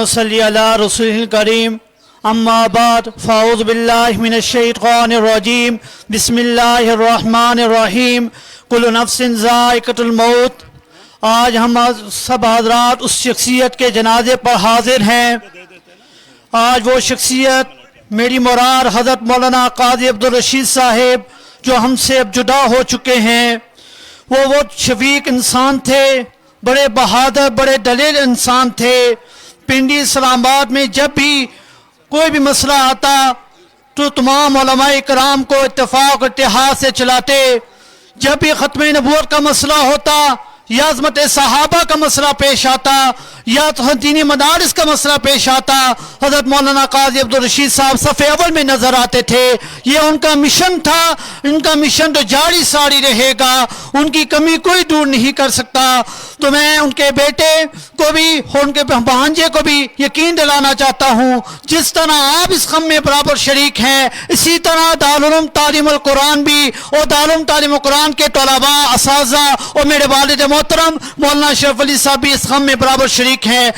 नसल्ली अला रसूलिल करीम अम्मा बाद फ़ाऊज़ बिल्लाहि मिनश शैतानिर रजीम बिस्मिल्लाहिर रहमानिर रहीम कुल्लु नफ्सिन ज़ाइक़तुल मौत। आज हम सब हज़रात उस शख्सियत के जनाजे पर हाजिर हैं। आज वो शख्सियत मेरी मुराद हज़रत मौलाना काजी अब्दुल रशीद साहिब जो हमसे अब जुदा हो चुके हैं। वो शफीक इंसान थे, बड़े बहादुर, बड़े दलेर इंसान थे। पिंडी इस्लामाबाद में जब भी कोई भी मसला आता तो तमाम उलमाए कराम को इत्तेफाक और इत्तेहाद से चलाते। जब भी ख़त्म नबूवत का मसला होता या अज़मत सहाबा का मसला पेश आता या तो दीनी मदारिस का मसला पेश आता, हज़रत मौलाना काजी अब्दुल रशीद साहब सफ़े अव्वल में नज़र आते थे। ये उनका मिशन था, इनका मिशन तो जारी सारी रहेगा, उनकी कमी कोई दूर नहीं कर सकता। तो मैं उनके बेटे को भी और उनके भांजे को भी यकीन दिलाना चाहता हूँ, जिस तरह आप इस गम में बराबर शरीक हैं, इसी तरह दारुल उलूम तालीमुल कुरान भी और दारुल उलूम तालीमुल कुरान के तलबा, असातिज़ा और मेरे वालिद मोहतरम मौलाना अशरफ अली साहब भी इस गम में बराबर शरीक हैं।